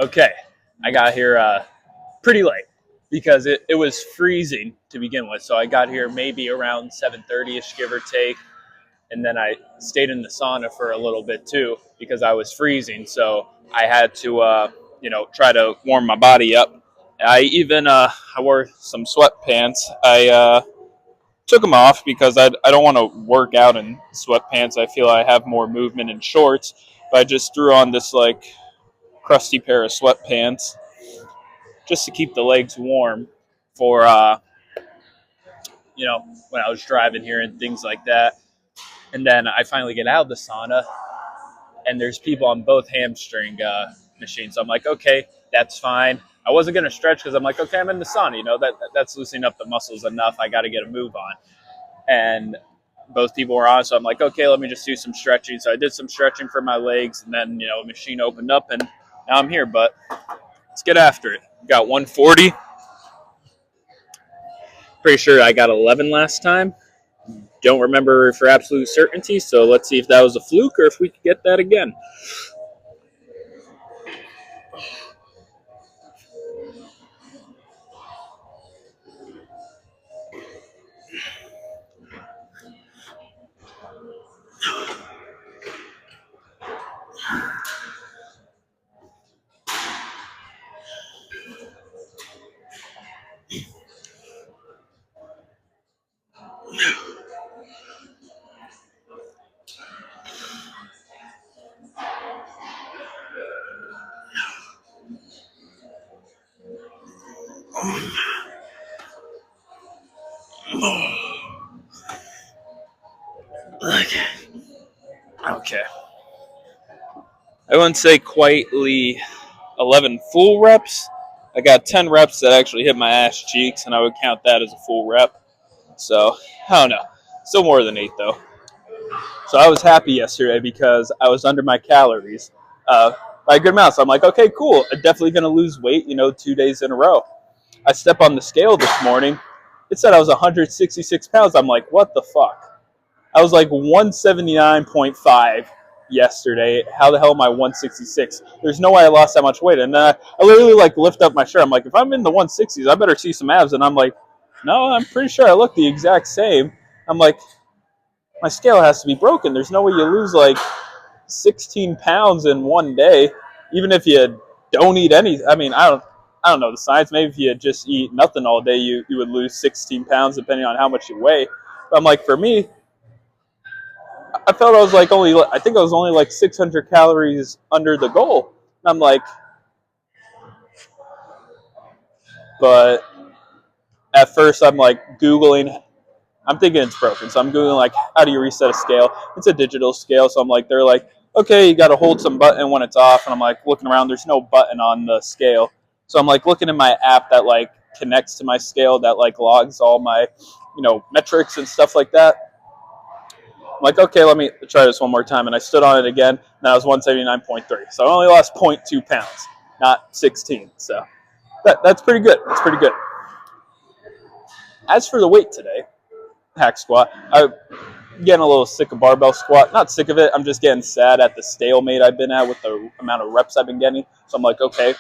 Okay, I got here pretty late because it was freezing to begin with. So I got here maybe around 7:30ish, give or take, and then I stayed in the sauna for a little bit too because I was freezing. So I had to, try to warm my body up. I wore some sweatpants. I took them off because I don't want to work out in sweatpants. I feel I have more movement in shorts. But I just threw on this like crusty pair of sweatpants just to keep the legs warm for when I was driving here and things like that. And then I finally get out of the sauna, and there's people on both hamstring machines. So I'm like, okay, that's fine. I wasn't gonna stretch because I'm like, okay, I'm in the sauna. That's loosening up the muscles enough. I got to get a move on. And both people were on, so I'm like, okay, let me just do some stretching. So I did some stretching for my legs, and then the machine opened up, and now I'm here. But let's get after it. Got 140. Pretty sure I got 11 last time. Don't remember for absolute certainty, so let's see if that was a fluke or if we could get that again. Okay. Okay. I wouldn't say quietly 11 full reps. I got 10 reps that actually hit my ass cheeks, and I would count that as a full rep. So, I don't know. Still more than 8, though. So I was happy yesterday because I was under my calories by a good amount. So I'm like, okay, cool. I'm definitely going to lose weight, 2 days in a row. I step on the scale this morning. It said I was 166 pounds. I'm like, what the fuck? I was like 179.5 yesterday. How the hell am I 166? There's no way I lost that much weight. And I literally like lift up my shirt. I'm like, if I'm in the 160s, I better see some abs. And I'm like, no, I'm pretty sure I look the exact same. I'm like, my scale has to be broken. There's no way you lose like 16 pounds in one day, even if you don't eat any. I mean, I don't know the science. Maybe if you just eat nothing all day, you would lose 16 pounds depending on how much you weigh. But I'm like, for me, I felt I was like I think I was only like 600 calories under the goal. And I'm like, but at first I'm like Googling. I'm thinking it's broken. So I'm Googling like, how do you reset a scale? It's a digital scale. So I'm like, they're like, okay, you got to hold some button when it's off. And I'm like looking around, there's no button on the scale. So I'm like looking in my app that like connects to my scale that like logs all my, metrics and stuff like that. I'm like, okay, let me try this one more time. And I stood on it again. And I was 179.3. So I only lost 0.2 pounds, not 16. So that's pretty good. That's pretty good. As for the weight today, hack squat, I'm getting a little sick of barbell squat. Not sick of it. I'm just getting sad at the stalemate I've been at with the amount of reps I've been getting. So I'm like, okay,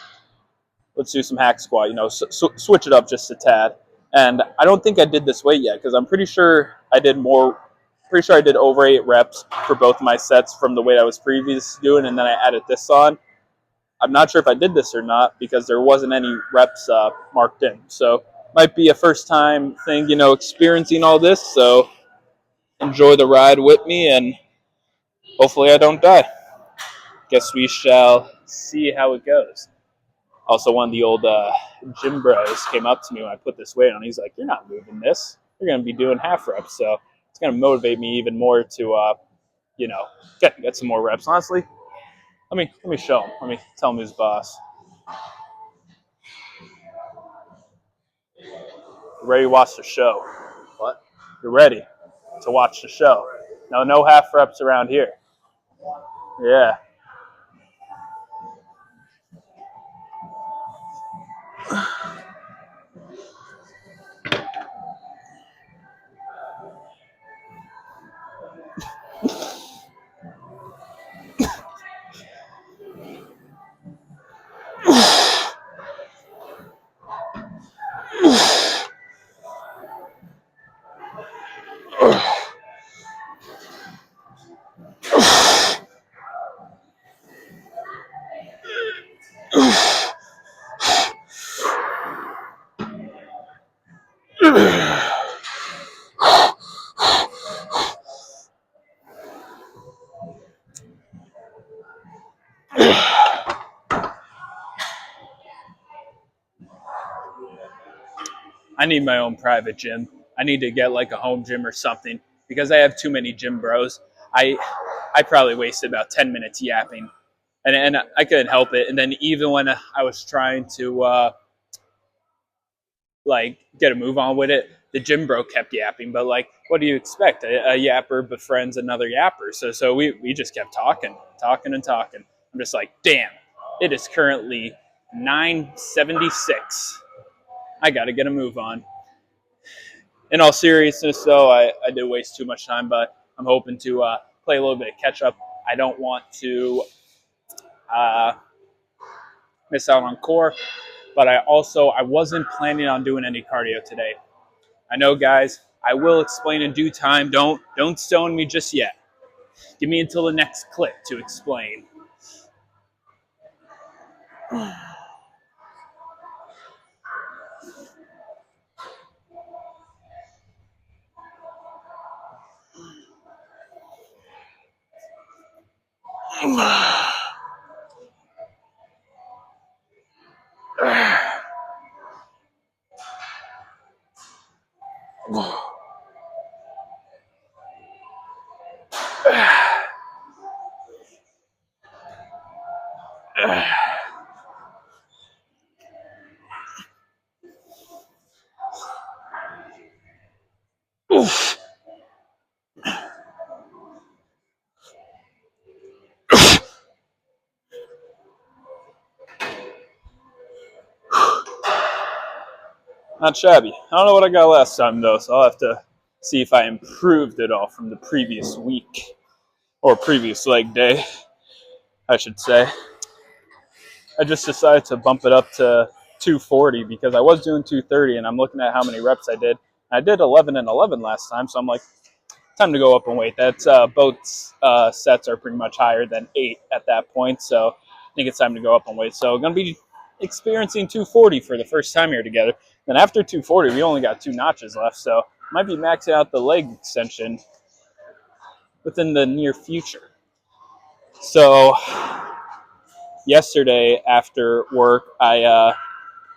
let's do some hack squat. Switch it up just a tad. And I don't think I did this weight yet because I'm pretty sure I did more. Pretty sure I did over 8 reps for both of my sets from the weight I was previously doing, and then I added this on. I'm not sure if I did this or not because there wasn't any reps marked in. So might be a first time thing, experiencing all this. So enjoy the ride with me, and hopefully I don't die. Guess we shall see how it goes. Also, one of the old gym bros came up to me when I put this weight on. He's like, "You're not moving this. You're going to be doing half reps." So it's going to motivate me even more to, get some more reps. Honestly, let me show him. Let me tell him who's boss. You're ready to watch the show? What? You're ready to watch the show? No half reps around here. Yeah. I need my own private gym. I need to get like a home gym or something because I have too many gym bros. I I probably wasted about 10 minutes yapping, and I couldn't help it. And then even when I was trying to like get a move on with it, the gym bro kept yapping. But like, what do you expect? A yapper befriends another yapper. So we just kept talking, talking and talking. I'm just like, damn, it is currently 9:76. I got to get a move on. In all seriousness, though, I did waste too much time, but I'm hoping to play a little bit of catch up. I don't want to uh, miss out on core, but I wasn't planning on doing any cardio today. I know, guys. I will explain in due time. Don't stone me just yet. Give me until the next clip to explain. Oof. Not shabby. I don't know what I got last time though, so I'll have to see if I improved at all from the previous week or previous leg day, I should say. I just decided to bump it up to 240 because I was doing 230 and I'm looking at how many reps I did. I did 11 and 11 last time, so I'm like, time to go up in weight. That's both sets are pretty much higher than 8 at that point, so I think it's time to go up in weight. So I'm going to be experiencing 240 for the first time here together. Then after 240, we only got 2 notches left, so might be maxing out the leg extension within the near future. So yesterday after work, I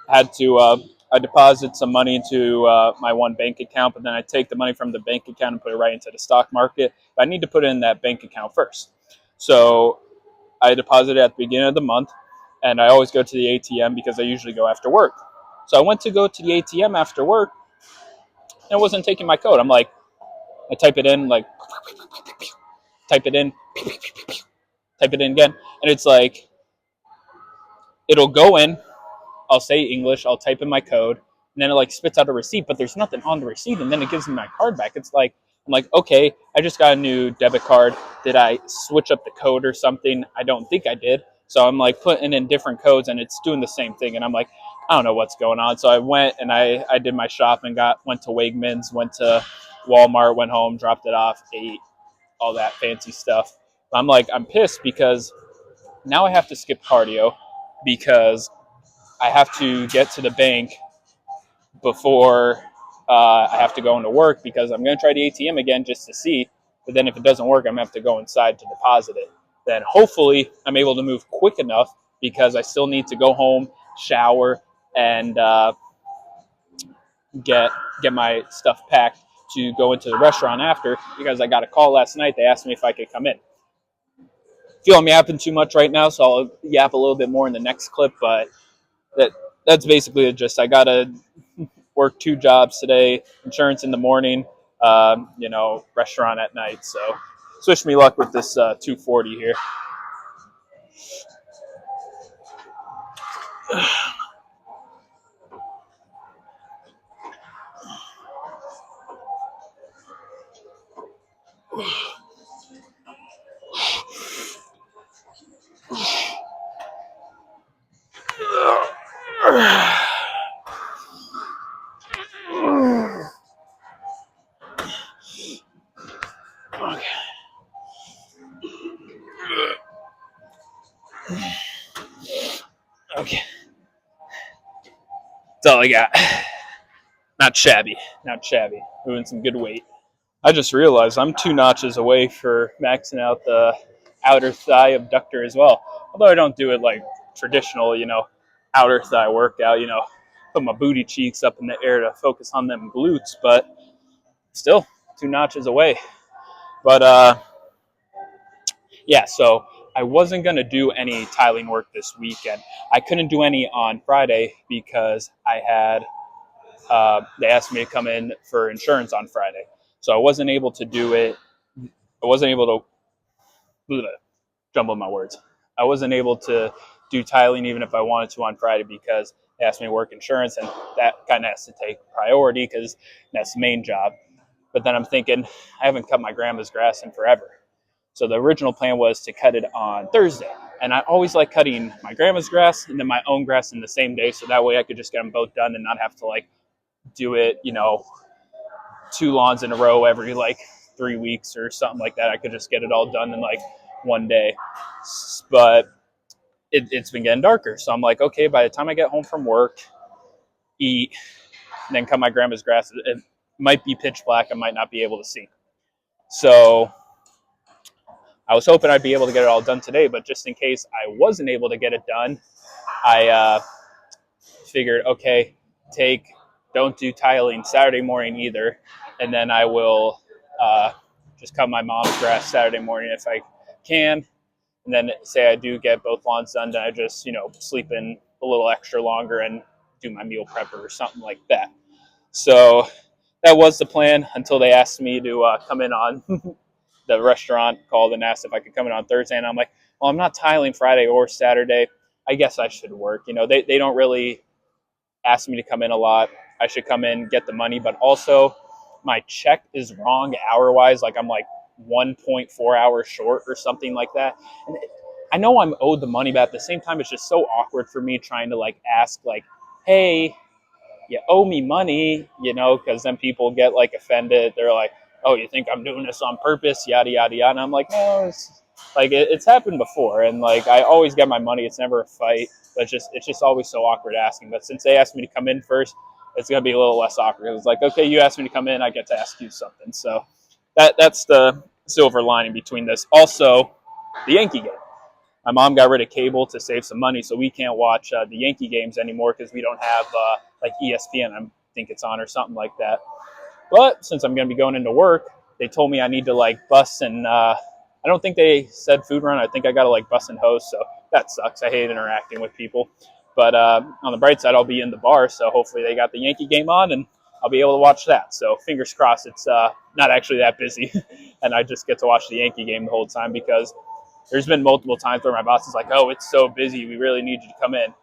had to I deposit some money into my one bank account, but then I take the money from the bank account and put it right into the stock market. But I need to put it in that bank account first. So I deposit it at the beginning of the month, and I always go to the ATM because I usually go after work. So I went to go to the ATM after work, and it wasn't taking my code. I'm like, I type it in, like, type it in, type it in again, and it's like, it'll go in, I'll say English, I'll type in my code, and then it like spits out a receipt, but there's nothing on the receipt, and then it gives me my card back. It's like, I'm like, okay, I just got a new debit card. Did I switch up the code or something? I don't think I did. So I'm like putting in different codes, and it's doing the same thing. And I'm like, I don't know what's going on. So I went and I did my shopping, went to Wegmans, went to Walmart, went home, dropped it off, ate, all that fancy stuff. But I'm like, I'm pissed because now I have to skip cardio because I have to get to the bank before I have to go into work because I'm going to try the ATM again just to see. But then if it doesn't work, I'm going to have to go inside to deposit it. Then hopefully I'm able to move quick enough because I still need to go home, shower, and get my stuff packed to go into the restaurant after because I got a call last night. They asked me if I could come in. Feel I'm yapping too much right now, so I'll yap a little bit more in the next clip, but that's basically it. Just I got to work 2 jobs today, insurance in the morning, restaurant at night. So wish me luck with this 240 here. Okay. Okay. That's all I got. Not shabby, not shabby. Moving some good weight. I just realized I'm 2 notches away for maxing out the outer thigh abductor as well. Although I don't do it like traditional, outer thigh workout, put my booty cheeks up in the air to focus on them glutes, but still 2 notches away. But yeah, so I wasn't going to do any tiling work this weekend. I couldn't do any on Friday because they asked me to come in for insurance on Friday. So I wasn't able to do it. I wasn't able to jumble my words. I wasn't able to do tiling even if I wanted to on Friday because they asked me to work insurance, and that kind of has to take priority because that's the main job. But then I'm thinking, I haven't cut my grandma's grass in forever. So the original plan was to cut it on Thursday. And I always like cutting my grandma's grass and then my own grass in the same day. So that way I could just get them both done and not have to do it, 2 lawns in a row every 3 weeks or something like that. I could just get it all done in one day. But it's been getting darker. So I'm like, okay, by the time I get home from work, eat, and then cut my grandma's grass, it might be pitch black. I might not be able to see. So I was hoping I'd be able to get it all done today, but just in case I wasn't able to get it done, I figured, okay, don't do tiling Saturday morning either, and then I will just cut my mom's grass Saturday morning if I can, and then say I do get both lawns done, then I just, sleep in a little extra longer and do my meal prepper or something like that. So that was the plan until they asked me to come in on the restaurant called and asked if I could come in on Thursday. And I'm like, well, I'm not tiling Friday or Saturday. I guess I should work. They don't really ask me to come in a lot. I should come in, get the money. But also, my check is wrong hour-wise. I'm 1.4 hours short or something like that. And I know I'm owed the money, but at the same time, it's just so awkward for me trying to ask, hey, you owe me money, because then people get offended. They're like, oh, you think I'm doing this on purpose, yada, yada, yada. And I'm like, no, it's happened before. And I always get my money. It's never a fight, but it's just always so awkward asking. But since they asked me to come in first, it's going to be a little less awkward. It's like, okay, you asked me to come in, I get to ask you something. So that's the silver lining between this. Also, the Yankee game. My mom got rid of cable to save some money, so we can't watch the Yankee games anymore because we don't have ESPN. I think it's on or something like that. But since I'm going to be going into work, they told me I need to bus and I don't think they said food run. I think I got to bus and host, so that sucks. I hate interacting with people. But on the bright side, I'll be in the bar, so hopefully they got the Yankee game on and I'll be able to watch that. So fingers crossed it's not actually that busy and I just get to watch the Yankee game the whole time because there's been multiple times where my boss is like, oh, it's so busy, we really need you to come in.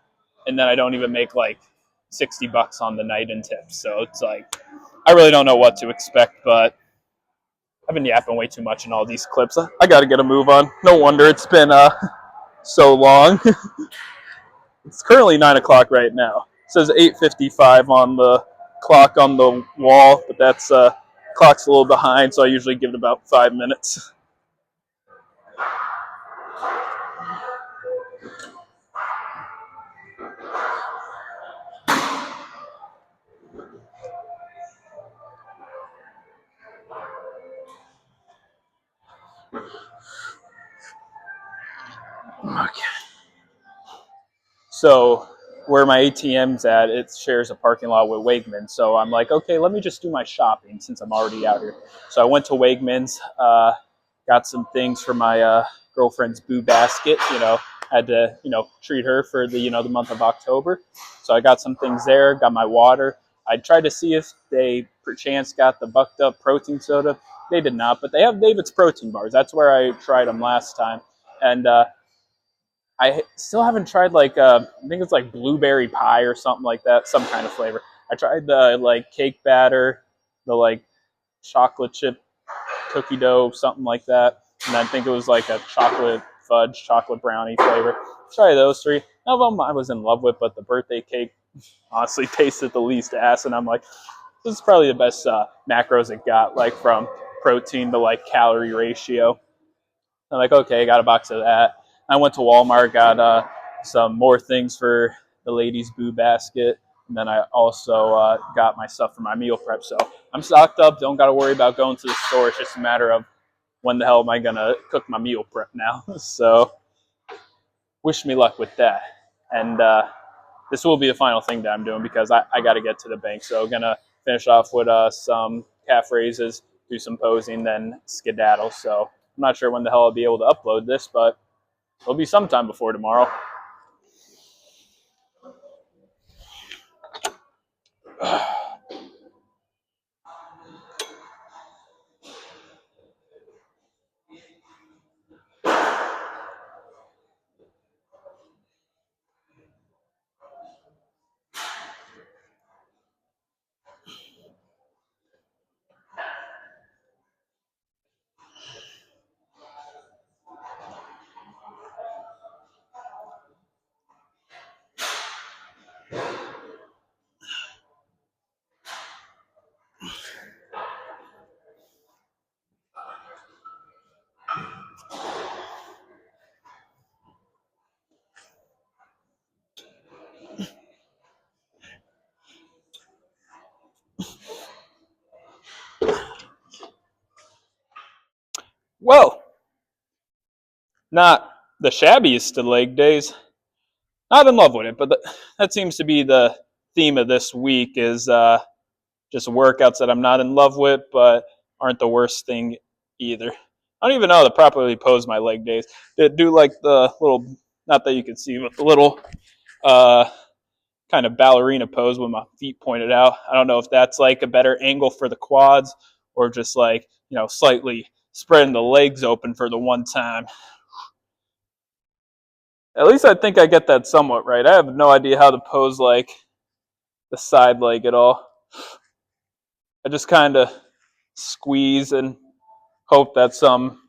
And then I don't even make $60 on the night in tips. So it's I really don't know what to expect, but I've been yapping way too much in all these clips. I got to get a move on. No wonder it's been so long. It's currently 9 o'clock right now. It says 8:55 on the clock on the wall, but that's clock's a little behind, so I usually give it about 5 minutes. Okay. So where my ATM's at, it shares a parking lot with Wegmans. So I'm like, okay, let me just do my shopping since I'm already out here. So I went to Wegmans, got some things for my girlfriend's boo basket. Had to treat her for the the month of October. So I got some things there. Got my water. I tried to see if they perchance got the Bucked Up protein soda. They did not, but they have David's protein bars. That's where I tried them last time, and I still haven't tried I think it's blueberry pie or something like that, some kind of flavor. I tried the cake batter, the chocolate chip cookie dough, something like that, and I think it was a chocolate fudge, chocolate brownie flavor. Try those three. None of them I was in love with, but the birthday cake honestly tasted the least ass, and I'm like, this is probably the best macros it got, from protein to calorie ratio. I'm like, okay, got a box of that. I went to Walmart, got some more things for the ladies' boo basket. And then I also got my stuff for my meal prep. So I'm stocked up. Don't got to worry about going to the store. It's just a matter of when the hell am I going to cook my meal prep now. So wish me luck with that. And this will be the final thing that I'm doing because I got to get to the bank. So going to finish off with some calf raises, do some posing, then skedaddle. So I'm not sure when the hell I'll be able to upload this, but it'll be sometime before tomorrow. Well, not the shabbiest of leg days. Not in love with it, but that seems to be the theme of this week is just workouts that I'm not in love with, but aren't the worst thing either. I don't even know how to properly pose my leg days. They do like the little, not that you can see, but the little uh, kind of ballerina pose with my feet pointed out. I don't know if that's like a better angle for the quads or just like, slightly spreading the legs open for the one time. At least I think I get that somewhat right. I have no idea how to pose like the side leg at all. I just kind of squeeze and hope that some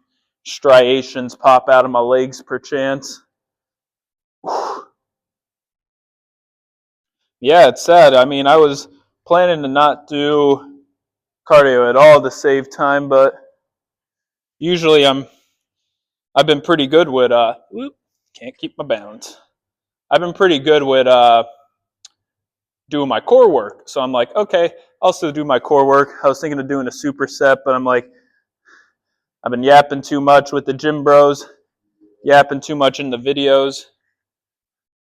striations pop out of my legs perchance. Yeah, it's sad. I mean, I was planning to not do cardio at all to save time, but usually I've been pretty good with can't keep my balance. I've been pretty good with doing my core work. So I'm like, okay, I'll still do my core work. I was thinking of doing a superset, but I'm like, I've been yapping too much with the gym bros, yapping too much in the videos.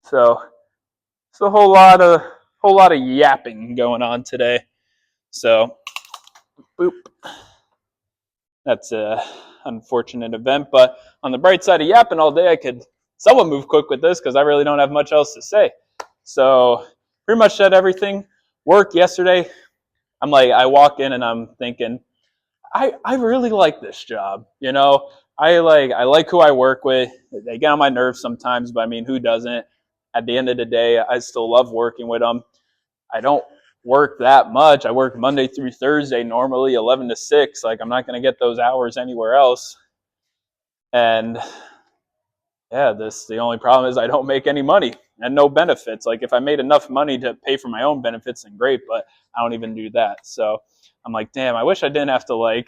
So it's a whole lot of yapping going on today. So boop. That's a unfortunate event, but on the bright side of yapping all day, I could somewhat move quick with this because I really don't have much else to say. So pretty much said everything. Work yesterday. I walk in and I'm thinking, I really like this job. I like who I work with. They get on my nerves sometimes, but I mean, who doesn't? At the end of the day, I still love working with them. I don't work that much. I work Monday through Thursday, normally 11 to 6. Like, I'm not going to get those hours anywhere else. And yeah, the only problem is I don't make any money and no benefits. Like, if I made enough money to pay for my own benefits, then great, but I don't even do that. So I'm like, damn, I wish I didn't have to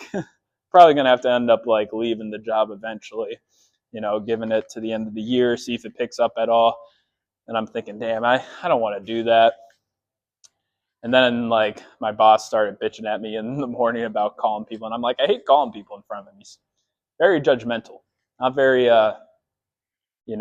probably going to have to end up leaving the job eventually, giving it to the end of the year, see if it picks up at all. And I'm thinking, damn, I don't want to do that. And then my boss started bitching at me in the morning about calling people. And I'm like, I hate calling people in front of him. He's very judgmental, not very, not in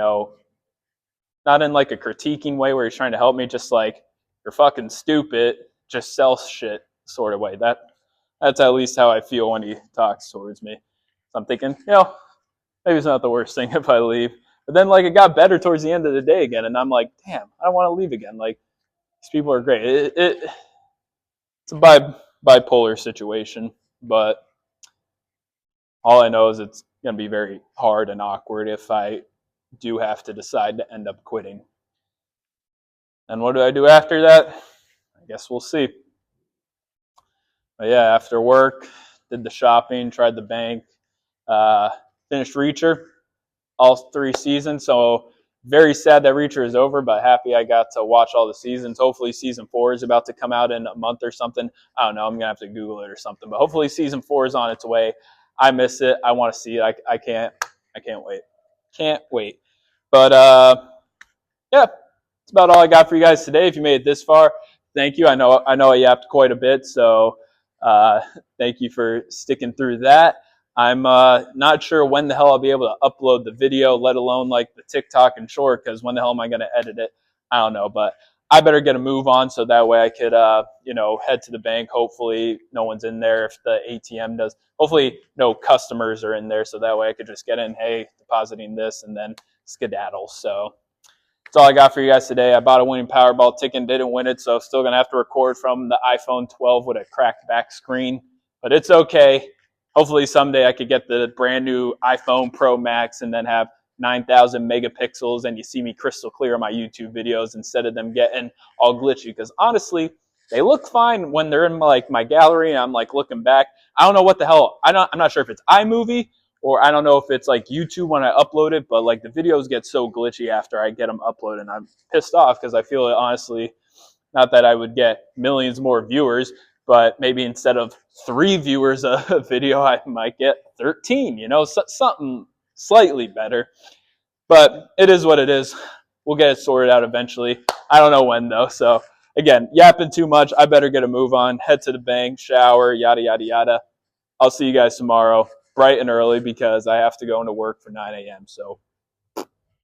a critiquing way where he's trying to help me, just you're fucking stupid, just sell shit sort of way. That's at least how I feel when he talks towards me. So I'm thinking, maybe it's not the worst thing if I leave. But then it got better towards the end of the day again. And I'm like, damn, I don't want to leave again. These people are great. It's a bipolar situation, but all I know is it's going to be very hard and awkward if I do have to decide to end up quitting. And what do I do after that? I guess we'll see. But yeah, after work, did the shopping, tried the bank, finished Reacher, all 3 seasons. So very sad that Reacher is over, but happy I got to watch all the seasons. Hopefully season 4 is about to come out in a month or something. I don't know. I'm going to have to Google it or something. But hopefully season 4 is on its way. I miss it. I want to see it. I can't wait. Can't wait. But yeah, that's about all I got for you guys today. If you made it this far, Thank you. I know I yapped quite a bit, so thank you for sticking through that. I'm not sure when the hell I'll be able to upload the video, let alone like the TikTok and short, because when the hell am I going to edit it? I don't know, but I better get a move on so that way I could, head to the bank. Hopefully no one's in there if the ATM does. Hopefully no customers are in there, so that way I could just get in, hey, depositing this, and then skedaddle. So that's all I got for you guys today. I bought a winning Powerball ticket, didn't win it, so still going to have to record from the iPhone 12 with a cracked back screen. But it's okay. Hopefully someday I could get the brand new iPhone Pro Max and then have 9,000 megapixels and you see me crystal clear on my YouTube videos instead of them getting all glitchy. Because honestly, they look fine when they're in like my gallery and I'm like looking back. I don't know what the hell. I'm not sure if it's iMovie or I don't know if it's like YouTube when I upload it, but like the videos get so glitchy after I get them uploaded. And I'm pissed off because I feel honestly, not that I would get millions more viewers, but maybe instead of 3 viewers a video, I might get 13, something slightly better. But it is what it is. We'll get it sorted out eventually. I don't know when though. So again, yapping too much. I better get a move on, head to the bank, shower, yada, yada, yada. I'll see you guys tomorrow, bright and early, because I have to go into work for 9 a.m. So